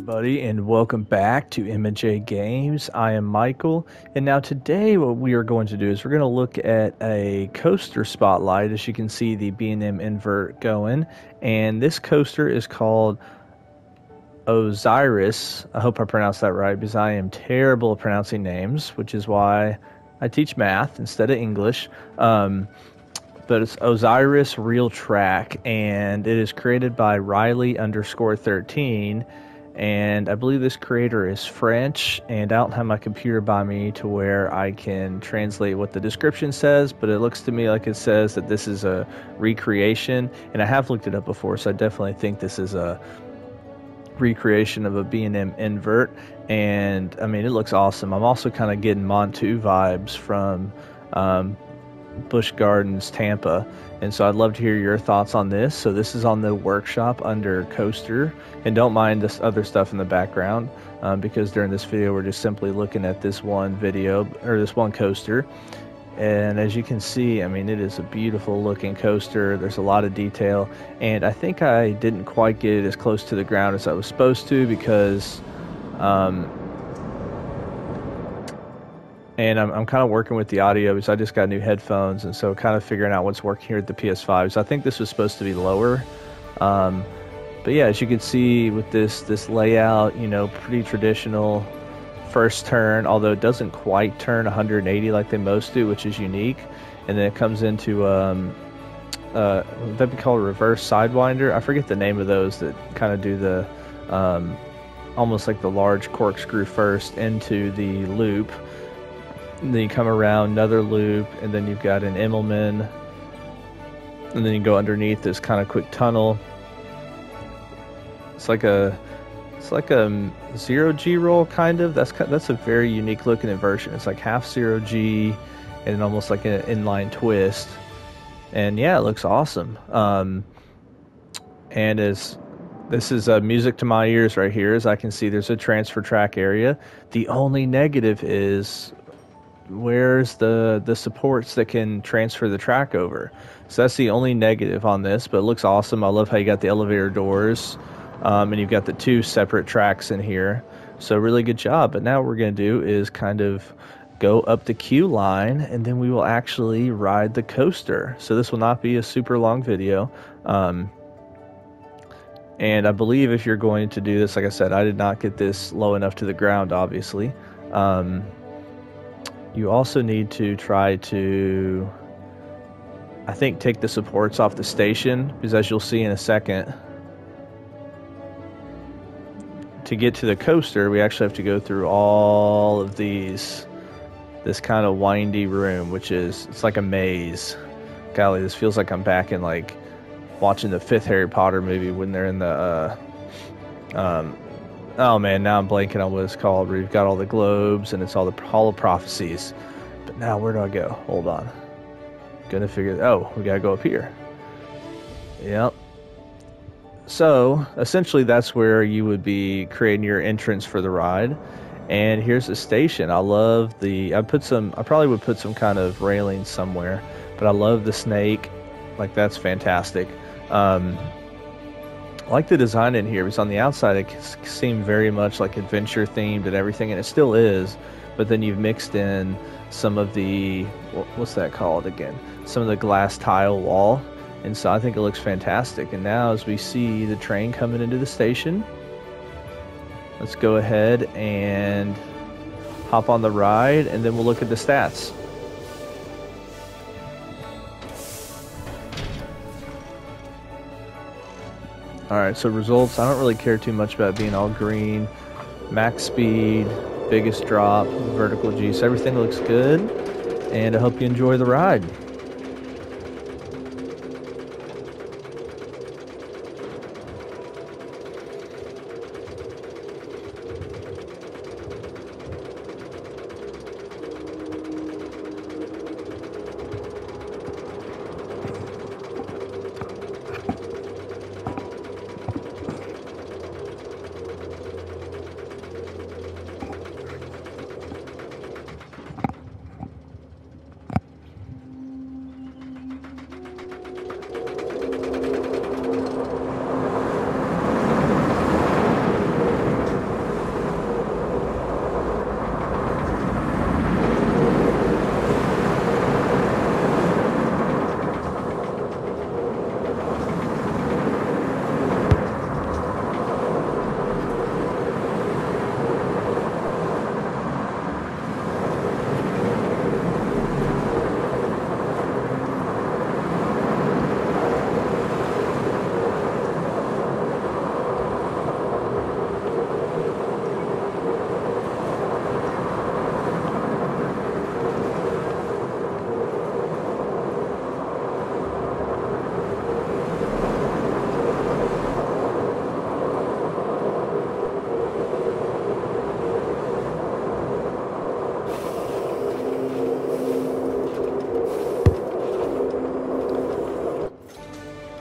everybody, and welcome back to MJ Games. I am Michael, and now today what we are going to do is we're going to look at a coaster spotlight. As you can see, the B&M Invert going, and this coaster is called Oziris. I hope I pronounced that right, because I am terrible at pronouncing names, which is why I teach math instead of English. But it's Oziris Real Track, and it is created by Riley_13, and I believe this creator is French, and I don't have my computer by me to where I can translate what the description says, but it looks to me like it says that this is a recreation, and I have looked it up before, so I definitely think this is a recreation of a B&M Invert, and I mean, it looks awesome. I'm also kind of getting Montu vibes from Busch Gardens, Tampa, and so I'd love to hear your thoughts on this. So this is on the workshop under coaster, and don't mind this other stuff in the background because during this video we're just simply looking at this one video, or this one coaster. And as you can see, I mean, it is a beautiful looking coaster. There's a lot of detail, and I think I didn't quite get it as close to the ground as I was supposed to, because and I'm kind of working with the audio because I just got new headphones, and so kind of figuring out what's working here at the PS5. So I think this was supposed to be lower. But yeah, as you can see with this layout, you know, pretty traditional first turn, although it doesn't quite turn 180 like they most do, which is unique. And then it comes into, would that be called a reverse Sidewinder? I forget the name of those that kind of do the, almost like the large corkscrew first into the loop. And then you come around another loop, and then you've got an Immelman, and then you go underneath this kind of quick tunnel. It's like a zero G roll, kind of. That's a very unique looking inversion. It's like half zero G and almost like an inline twist. And yeah, it looks awesome. And as this is music to my ears right here, as I can see, there's a transfer track area. The only negative is, where's the supports that can transfer the track over? So that's the only negative on this, but it looks awesome. I love how you got the elevator doors, and you've got the two separate tracks in here, so really good job. But now what we're going to do is kind of go up the queue line, and then we will actually ride the coaster. So this will not be a super long video, and I believe if you're going to do this, like I said, I did not get this low enough to the ground, obviously. You also need to try to, I think, take the supports off the station, because as you'll see in a second, to get to the coaster, we actually have to go through all of this kind of windy room, which is, it's like a maze. Golly, this feels like I'm back in, like, watching the 5th Harry Potter movie when they're in the, oh man, now I'm blanking on what it's called, where you've got all the globes and it's all the Hall of Prophecies. But now, where do I go? Hold on. Gonna figure, oh, we gotta go up here. Yep. So, essentially that's where you would be creating your entrance for the ride. And here's the station. I love I probably would put some kind of railing somewhere, but I love the snake. Like, that's fantastic. I like the design in here, because on the outside it seemed very much like adventure themed and everything, and it still is, but then you've mixed in some of the, what's that called again? Some of the glass tile wall, and so I think it looks fantastic. And now as we see the train coming into the station, let's go ahead and hop on the ride, and then we'll look at the stats. Alright, so results, I don't really care too much about being all green. Max speed, biggest drop, vertical G, so everything looks good, and I hope you enjoy the ride.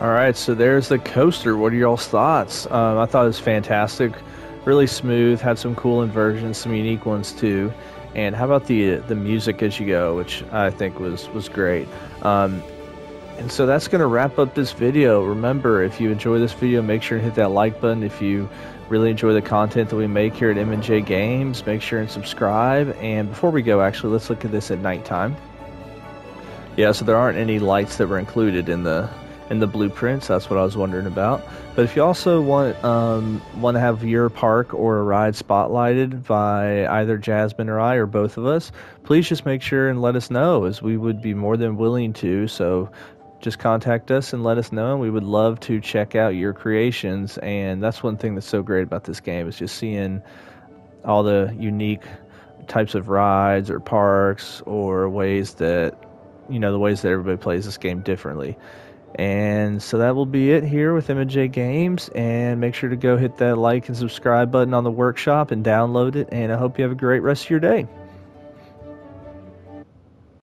All right, so there's the coaster. What are y'all's thoughts? I thought it was fantastic, really smooth, had some cool inversions, some unique ones too. And how about the music as you go, which I think was great. And so that's going to wrap up this video. Remember, if you enjoy this video, make sure to hit that like button. If you really enjoy the content that we make here at M&J Games, make sure and subscribe. And before we go, actually, let's look at this at nighttime. Yeah, so there aren't any lights that were included in the blueprints. That's what I was wondering about. But if you also want to have your park or a ride spotlighted by either Jasmine or I or both of us, please just make sure and let us know, as we would be more than willing to. So just contact us and let us know, and we would love to check out your creations. And that's one thing that's so great about this game, is just seeing all the unique types of rides or parks, or ways that, the ways that everybody plays this game differently. And so that will be it here with M&J Games, and make sure to go hit that like and subscribe button on the workshop and download it, and I hope you have a great rest of your day.